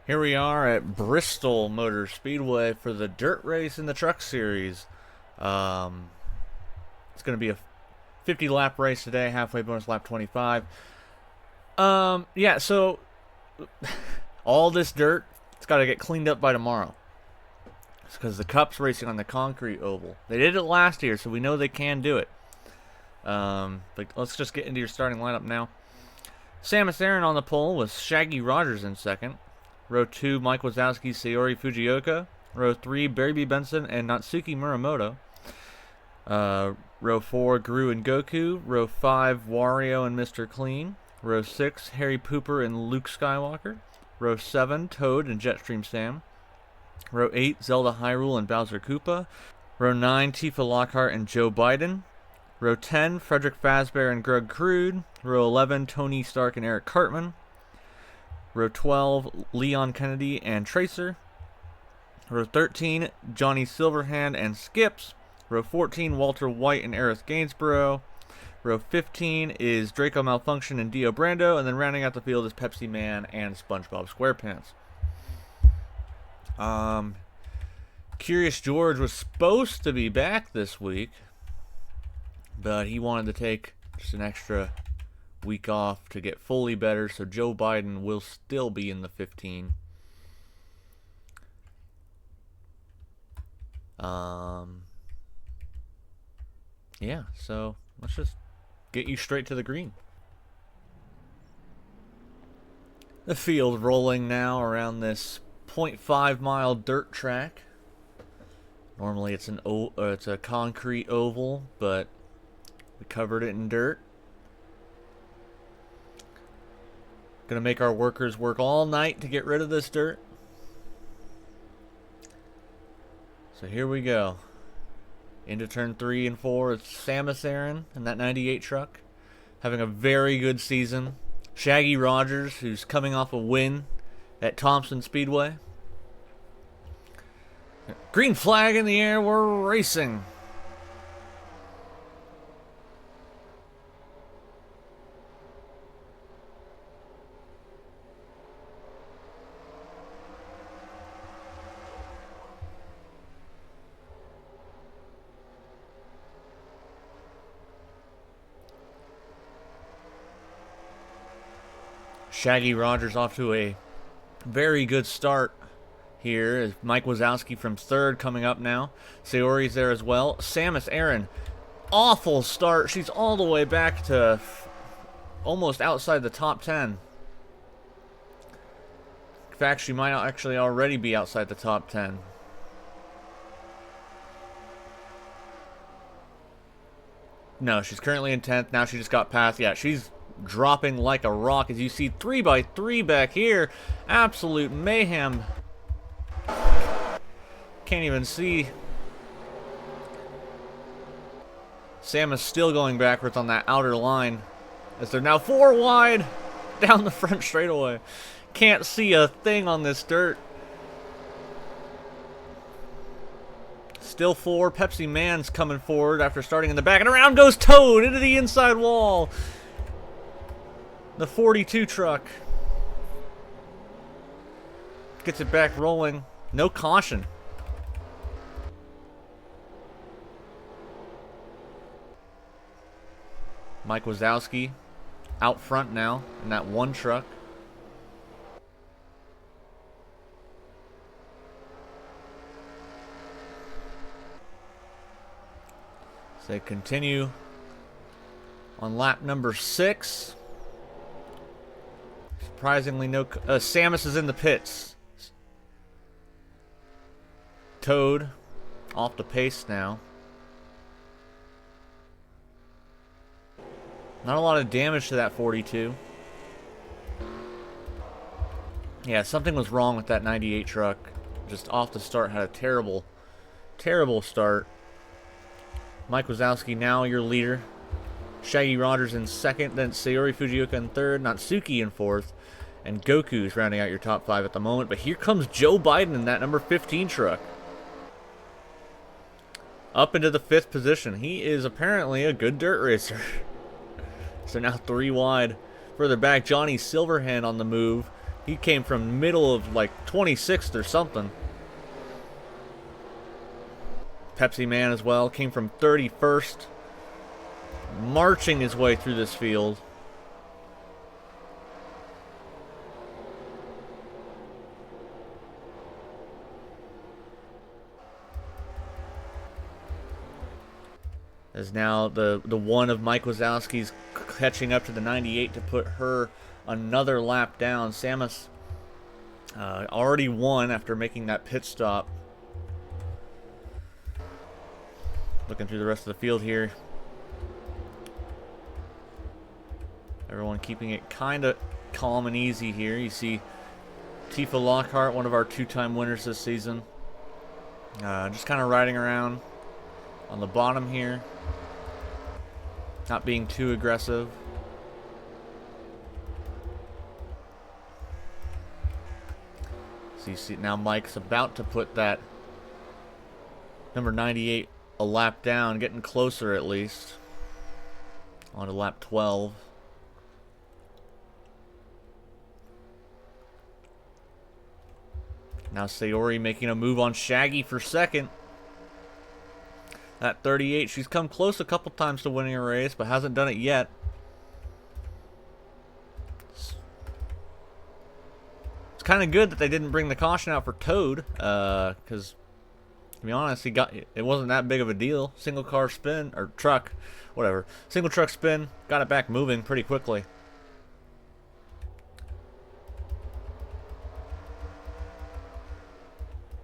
Here we are at Bristol Motor Speedway for the dirt race in the truck series. It's going to be a 50 lap race today, halfway bonus lap 25. Yeah, so all this dirt, it's got to get cleaned up by tomorrow. It's because the Cup's racing on the concrete oval. They did it last year, so we know they can do it. But let's just get into your starting lineup now. Samus Aran on the pole with Shaggy Rogers in second. Row 2, Mike Wazowski, Sayori Fujioka. Row 3, Barry B. Benson and Natsuki Muramoto. Row 4, Gru and Goku. Row 5, Wario and Mr. Clean. Row 6, Harry Pooper and Luke Skywalker. Row 7, Toad and Jetstream Sam. Row 8, Zelda Hyrule and Bowser Koopa. Row 9, Tifa Lockhart and Joe Biden. Row 10, Frederick Fazbear and Greg Crude. Row 11, Tony Stark and Eric Cartman. Row 12, Leon Kennedy and Tracer. Row 13, Johnny Silverhand and Skips. Row 14, Walter White and Aerith Gainsborough. Row 15 is Draco Malfunction and Dio Brando. And then rounding out the field is Pepsi Man and SpongeBob SquarePants. Curious George was supposed to be back this week, but he wanted to take just an extra week off to get fully better, so Joe Biden will still be in the 15. Yeah, so let's just get you straight to the green. The field rolling now around this 0.5 mile dirt track. Normally it's it's a concrete oval, but we covered it in dirt. Gonna make our workers work all night to get rid of this dirt. So here we go. Into turn 3 and 4. It's Samus Aran and that 98 truck. Having a very good season. Shaggy Rogers, who's coming off a win at Thompson Speedway. Green flag in the air, we're racing. Shaggy Rogers off to a very good start here. Mike Wazowski from third coming up now. Sayori's there as well. Samus Aran, awful start. She's all the way back to almost outside the top 10. In fact, she might actually already be outside the top 10. No, she's currently in 10th. Now she just got past. Yeah, she's dropping like a rock. As you see 3x3 back here. Absolute mayhem. Can't even see. Sam is still going backwards on that outer line as they're now 4 wide down the front straightaway. Can't see a thing on this dirt. Still 4. Pepsi Man's coming forward after starting in the back, and around goes Toad into the inside wall. The 42 truck gets it back rolling. No caution. Mike Wazowski out front now in that one truck. So they continue on lap number 6. Surprisingly, no. Samus is in the pits. Toad off the pace now. Not a lot of damage to that 42. Yeah, something was wrong with that 98 truck. Just off the start, had a terrible, terrible start. Mike Wazowski now your leader. Shaggy Rogers in second, then Sayori Fujioka in third, Natsuki in fourth, and Goku's rounding out your top 5 at the moment. But here comes Joe Biden in that number 15 truck. Up into the 5th position. He is apparently a good dirt racer. So now 3 wide. Further back, Johnny Silverhand on the move. He came from middle of like 26th or something. Pepsi Man as well came from 31st, marching his way through this field. As now the one of Mike Wazowski's catching up to the 98 to put her another lap down. Samus already won after making that pit stop. Looking through the rest of the field here. Everyone keeping it kind of calm and easy here. You see Tifa Lockhart, one of our two-time winners this season. Just kind of riding around on the bottom here. Not being too aggressive. So you see now Mike's about to put that number 98 a lap down, getting closer at least. On to lap 12. Now Sayori making a move on Shaggy for second. That 38, she's come close a couple times to winning a race, but hasn't done it yet. It's kind of good that they didn't bring the caution out for Toad, because to be honest, it wasn't that big of a deal. Single car spin, or truck, whatever. Single truck spin, got it back moving pretty quickly.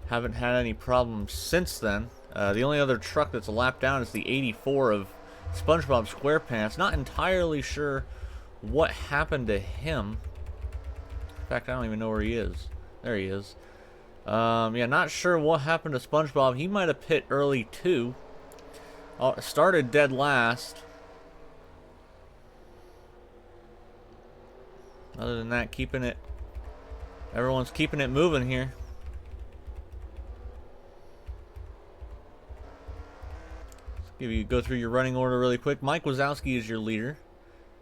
Haven't had any problems since then. The only other truck that's a lap down is the 84 of SpongeBob SquarePants. Not entirely sure what happened to him. In fact, I don't even know where he is. There he is. Yeah, not sure what happened to SpongeBob. He might have pit early too. Started dead last. Other than that, everyone's keeping it moving here. Go through your running order really quick. Mike Wazowski is your leader.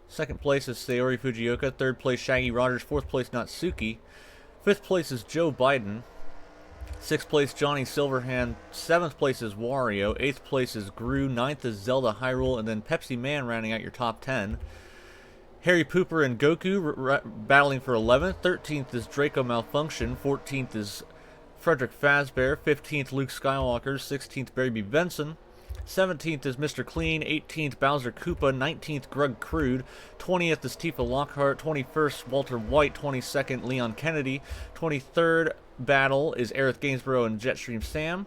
Second place is Sayori Fujioka. Third place, Shaggy Rogers. Fourth place, Natsuki. Fifth place is Joe Biden. Sixth place, Johnny Silverhand. Seventh place is Wario. Eighth place is Gru. Ninth is Zelda Hyrule. And then Pepsi Man rounding out your top 10. Harry Pooper and Goku battling for 11th. 13th is Draco Malfunction. 14th is Frederick Fazbear. 15th, Luke Skywalker. 16th, Baby Benson. 17th is Mr. Clean, 18th Bowser Koopa, 19th Grug Crude, 20th is Tifa Lockhart, 21st Walter White, 22nd Leon Kennedy, 23rd battle is Aerith Gainsborough and Jetstream Sam,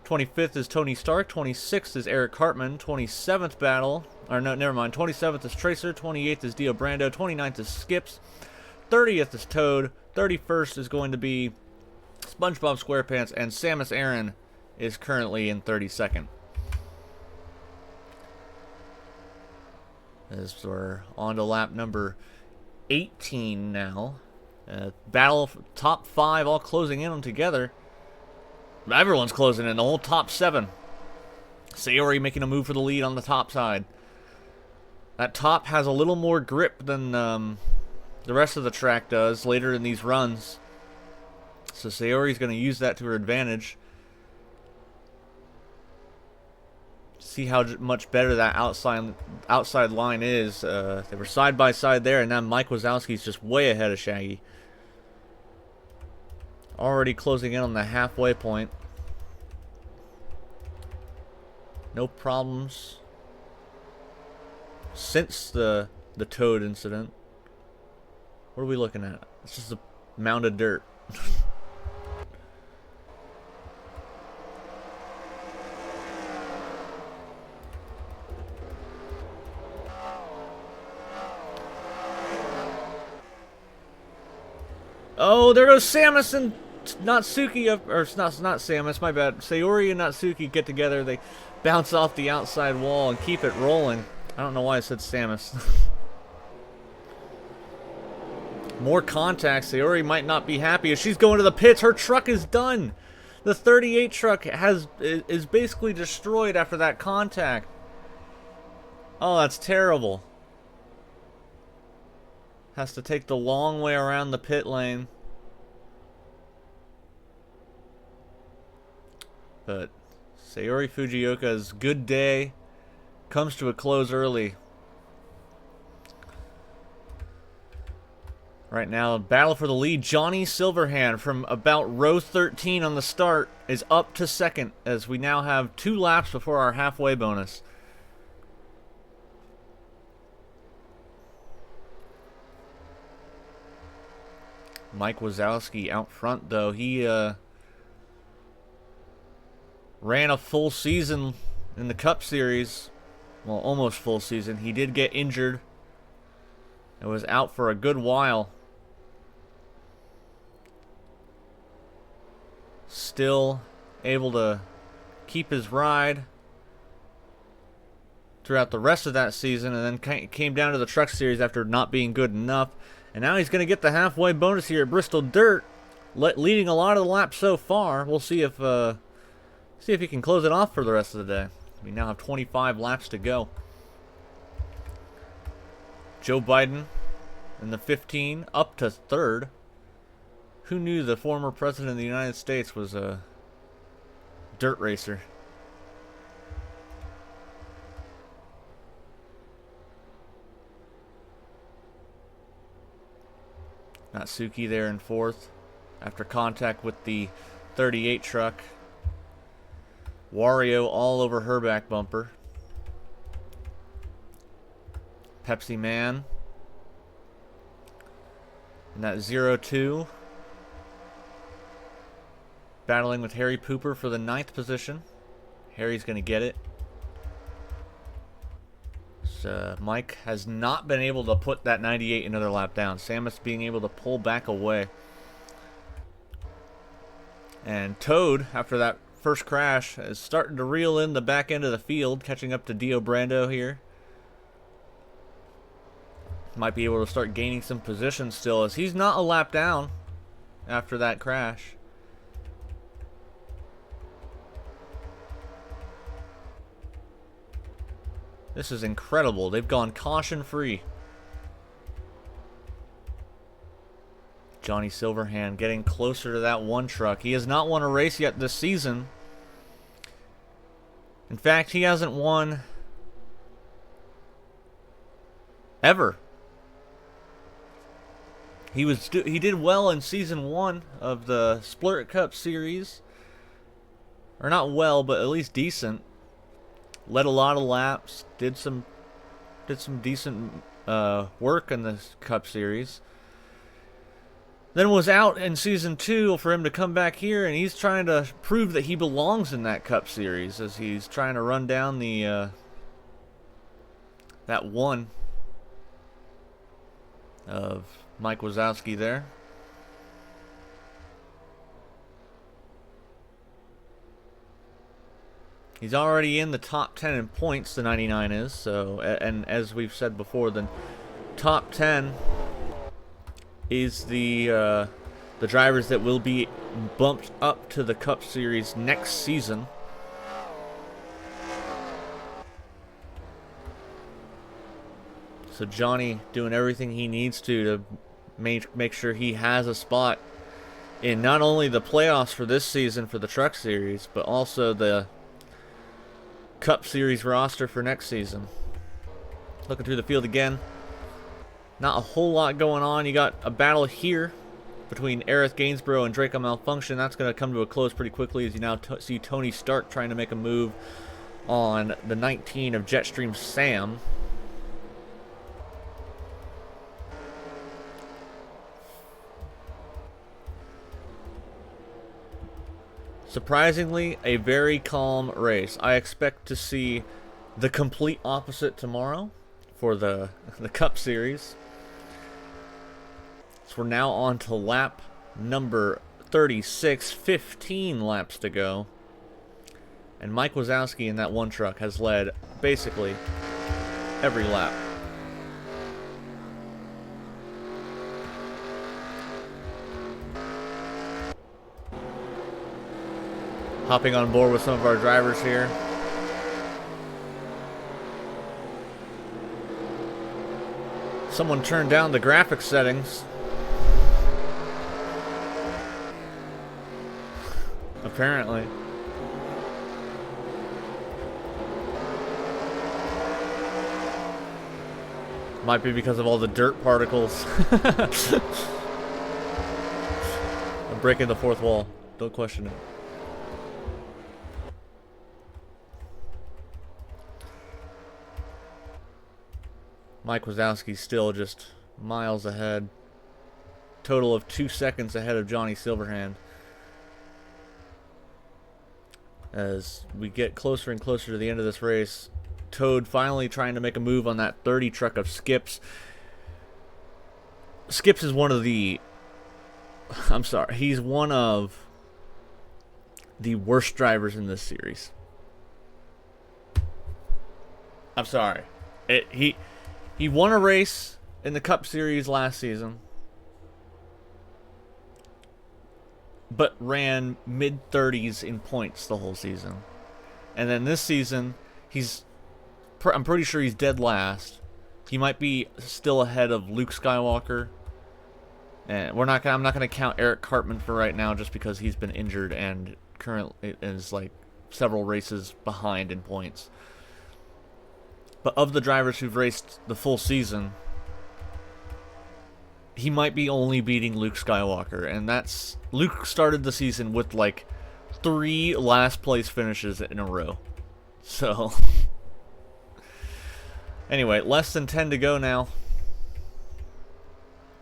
25th is Tony Stark, 26th is Eric Hartman, 27th battle, or no, never mind, 27th is Tracer, 28th is Dio Brando, 29th is Skips, 30th is Toad, 31st is going to be SpongeBob SquarePants, and Samus Aran is currently in 32nd. As we're on to lap number 18 now. Battle top 5 all closing in together. Everyone's closing in, the whole top 7. Sayori making a move for the lead on the top side. That top has a little more grip than the rest of the track does later in these runs. So Sayori's going to use that to her advantage. See how much better that outside line is. They were side by side there, and now Mike Wazowski's just way ahead of Shaggy. Already closing in on the halfway point. No problems since the Toad incident. What are we looking at? It's just a mound of dirt. Oh, there goes Samus and Natsuki, or it's not Samus, my bad. Sayori and Natsuki get together. They bounce off the outside wall and keep it rolling. I don't know why I said Samus. More contact. Sayori might not be happy as she's going to the pits. Her truck is done. The 38 truck is basically destroyed after that contact. Oh, that's terrible. has to take the long way around the pit lane. But Sayori Fujioka's good day comes to a close early. Right now, battle for the lead. Johnny Silverhand from about row 13 on the start is up to second as we now have 2 laps before our halfway bonus. Mike Wazowski out front, though. He ran a full season in the Cup Series. Well, almost full season. He did get injured. It was out for a good while. Still able to keep his ride throughout the rest of that season, and then came down to the Truck Series after not being good enough. And now he's going to get the halfway bonus here at Bristol Dirt, leading a lot of the laps so far. We'll see if he can close it off for the rest of the day. We now have 25 laps to go. Joe Biden in the 15 up to third. Who knew the former president of the United States was a dirt racer? Natsuki there in fourth after contact with the 38 truck. Wario all over her back bumper. Pepsi Man in that 0-2. Battling with Harry Pooper for the 9th position. Harry's going to get it. So Mike has not been able to put that 98 another lap down. Samus being able to pull back away. And Toad, after that first crash, is starting to reel in the back end of the field, catching up to Dio Brando here. Might be able to start gaining some position still, as he's not a lap down after that crash. This is incredible. They've gone caution-free. Johnny Silverhand getting closer to that one truck. He has not won a race yet this season. In fact, he hasn't won ever. He did well in season 1 of the Splurt Cup series. Or not well, but at least decent. Led a lot of laps, did some decent work in the Cup Series. Then was out in Season 2 for him to come back here, and he's trying to prove that he belongs in that Cup Series as he's trying to run down the that one of Mike Wazowski there. He's already in the top 10 in points, the 99 is. So, and as we've said before, the top 10 is the drivers that will be bumped up to the Cup Series next season. So Johnny doing everything he needs to make sure he has a spot in not only the playoffs for this season for the Truck Series, but also the Cup Series roster for next season. Looking through the field again. Not a whole lot going on. You got a battle here between Aerith Gainsborough and Draco Malfunction. That's going to come to a close pretty quickly as you now see Tony Stark trying to make a move on the 19 of Jetstream Sam. Surprisingly, a very calm race. I expect to see the complete opposite tomorrow for the Cup Series. So we're now on to lap number 36, 15 laps to go. And Mike Wazowski in that one truck has led basically every lap. Hopping on board with some of our drivers here. Someone turned down the graphics settings. Apparently. Might be because of all the dirt particles. I'm breaking the fourth wall. Don't question it. Mike Wazowski's still just miles ahead. Total of 2 seconds ahead of Johnny Silverhand. As we get closer and closer to the end of this race, Toad finally trying to make a move on that 30 truck of Skips. Skips is one of the... I'm sorry. He's one of the worst drivers in this series. I'm sorry. He won a race in the Cup Series last season, but ran mid-30s in points the whole season. And then this season, I'm pretty sure he's dead last. He might be still ahead of Luke Skywalker. And I'm not going to count Eric Cartman for right now just because he's been injured and currently is like several races behind in points. But of the drivers who've raced the full season, he might be only beating Luke Skywalker. And that's... Luke started the season with like 3 last place finishes in a row. So... Anyway, less than 10 to go now.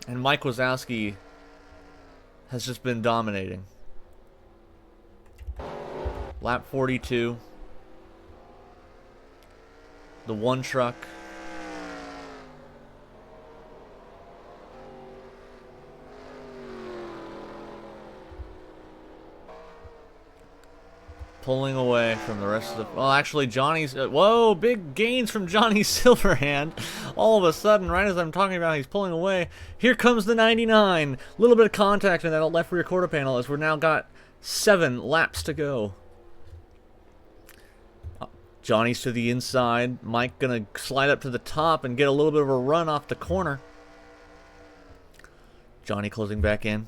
And Mike Wazowski has just been dominating. Lap 42. The one truck. Pulling away from the rest of the... Well, actually, Johnny's... whoa, big gains from Johnny Silverhand. All of a sudden, right as I'm talking about he's pulling away, here comes the 99. A little bit of contact in that left rear quarter panel as we're now got 7 laps to go. Johnny's to the inside. Mike gonna slide up to the top and get a little bit of a run off the corner. Johnny closing back in.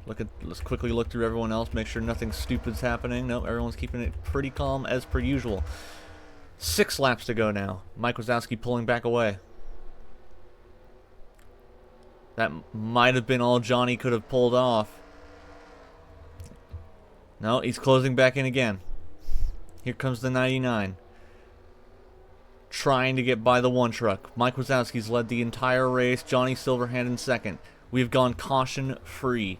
Let's quickly look through everyone else, make sure nothing stupid's happening. No, everyone's keeping it pretty calm as per usual. 6 laps to go now. Mike Wazowski pulling back away. That might have been all Johnny could have pulled off. No, he's closing back in again. Here comes the 99. Trying to get by the one truck. Mike Wazowski's led the entire race. Johnny Silverhand in second. We've gone caution free.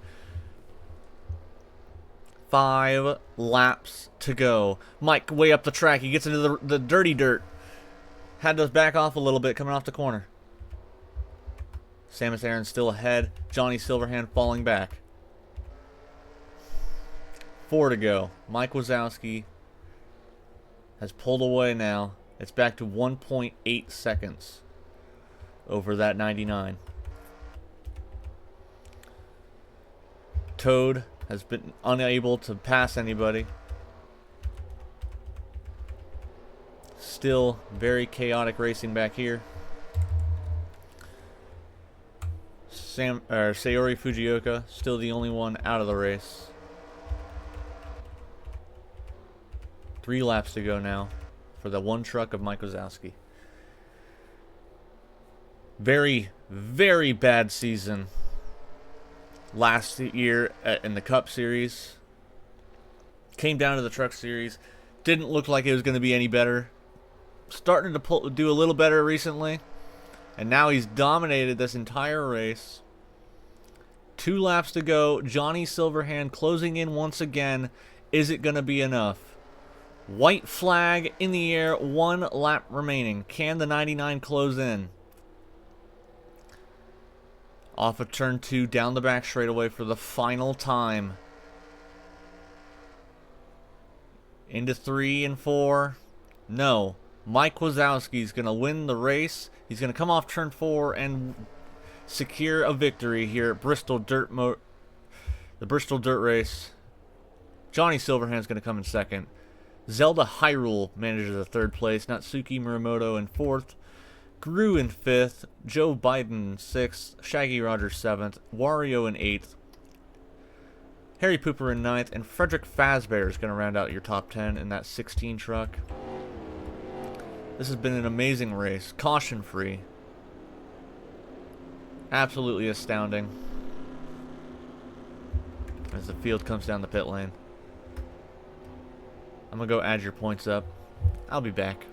5 laps to go. Mike way up the track. He gets into the dirty dirt. Had to back off a little bit coming off the corner. Samus Aran still ahead. Johnny Silverhand falling back. 4 to go. Mike Wazowski has pulled away now. It's back to 1.8 seconds over that 99. Toad has been unable to pass anybody. Still very chaotic racing back here. Sayori Fujioka still the only one out of the race. 3 laps to go now for the one truck of Mike Wazowski. Very, very bad season last year in the Cup Series. Came down to the Truck Series. Didn't look like it was going to be any better. Starting to do a little better recently. And now he's dominated this entire race. 2 laps to go. Johnny Silverhand closing in once again. Is it going to be enough? White flag in the air, 1 lap remaining. Can the 99 close in? Off of turn 2, down the back straightaway for the final time. Into 3 and 4. No. Mike Wazowski's going to win the race. He's going to come off turn 4 and secure a victory here at Bristol the Bristol Dirt Race. Johnny Silverhand's going to come in second. Zelda Hyrule manages the 3rd place. Natsuki Muramoto in 4th. Gru in 5th, Joe Biden in 6th, Shaggy Rogers 7th, Wario in 8th, Harry Pooper in 9th, and Frederick Fazbear is going to round out your top 10 in that 16 truck. This has been an amazing race, caution-free. Absolutely astounding. As the field comes down the pit lane. I'm going to go add your points up. I'll be back.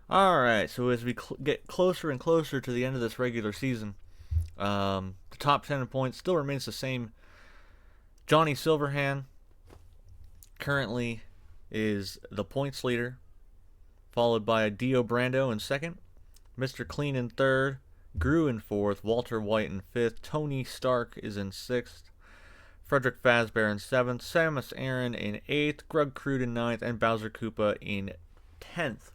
Alright, so as we get closer and closer to the end of this regular season, the top 10 points still remains the same. Johnny Silverhand currently is the points leader, followed by Dio Brando in 2nd, Mr. Clean in 3rd, Gru in 4th, Walter White in 5th, Tony Stark is in 6th, Frederick Fazbear in 7th, Samus Aran in 8th, Grug Crude in 9th, and Bowser Koopa in 10th.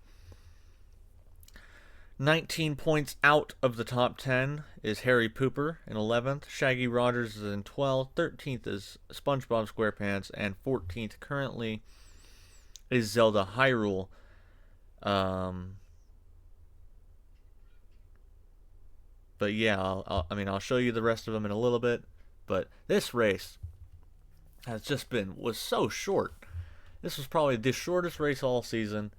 19 points out of the top 10 is Harry Pooper in 11th, Shaggy Rogers is in 12th, 13th is SpongeBob SquarePants, and 14th currently is Zelda Hyrule. But yeah, I'll show you the rest of them in a little bit. But this race was so short. This was probably the shortest race all season,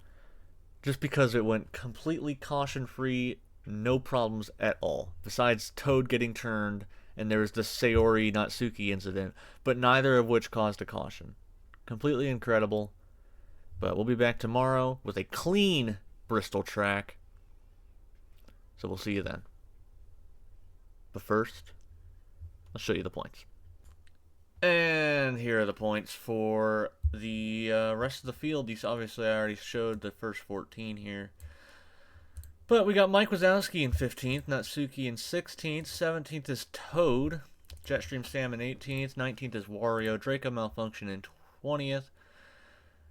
just because it went completely caution-free, no problems at all. Besides Toad getting turned, and there was the Sayori Natsuki incident, but neither of which caused a caution. Completely incredible. But we'll be back tomorrow with a clean Bristol track. So we'll see you then. But first, I'll show you the points. And here are the points for the rest of the field. These obviously I already showed the first 14 here. But we got Mike Wazowski in 15th, Natsuki in 16th, 17th is Toad, Jetstream Sam in 18th, 19th is Wario, Draco Malfunction in 20th,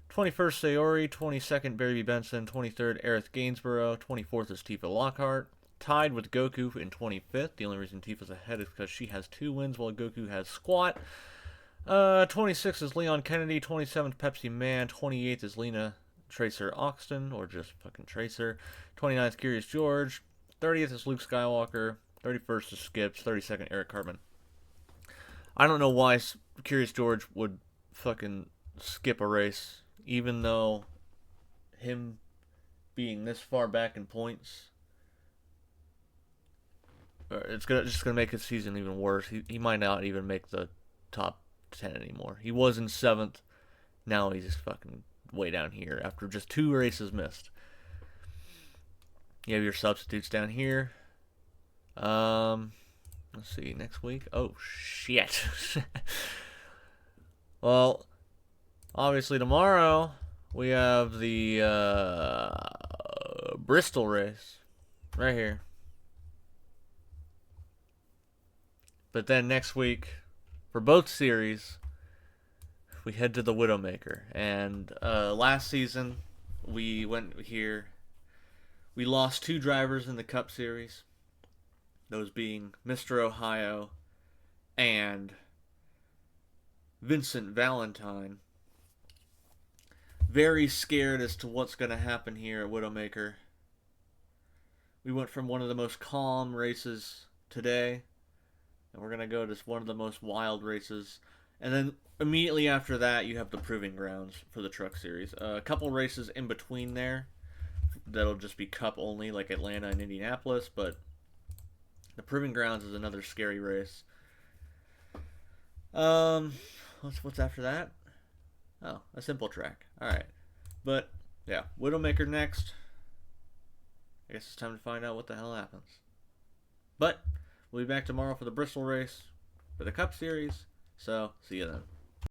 21st Sayori, 22nd Barry Benson, 23rd Aerith Gainsborough, 24th is Tifa Lockhart, tied with Goku in 25th. The only reason Tifa's ahead is because she has 2 wins while Goku has squat. 26th is Leon Kennedy, 27th Pepsi Man, 28th is Lena Tracer Oxton, or just fucking Tracer, 29th Curious George, 30th is Luke Skywalker, 31st is Skips, 32nd Eric Cartman. I don't know why Curious George would fucking skip a race, even though him being this far back in points, it's just gonna make his season even worse. He might not even make the top 10 anymore. He was in 7th. Now he's just fucking way down here after just 2 races missed. You have your substitutes down here. Let's see, next week. Oh shit. Well, obviously tomorrow we have the Bristol race right here. But then next week, for both series, we head to the Widowmaker. And last season, we went here. We lost 2 drivers in the Cup Series. Those being Mr. Ohio and Vincent Valentine. Very scared as to what's going to happen here at Widowmaker. We went from one of the most calm races today, and we're going to go to one of the most wild races. And then immediately after that, you have the Proving Grounds for the Truck Series. A couple races in between there that'll just be Cup only, like Atlanta and Indianapolis. But the Proving Grounds is another scary race. What's after that? Oh, a simple track. Alright. But, yeah, Widowmaker next. I guess it's time to find out what the hell happens. But we'll be back tomorrow for the Bristol race, for the Cup Series. So, see you then.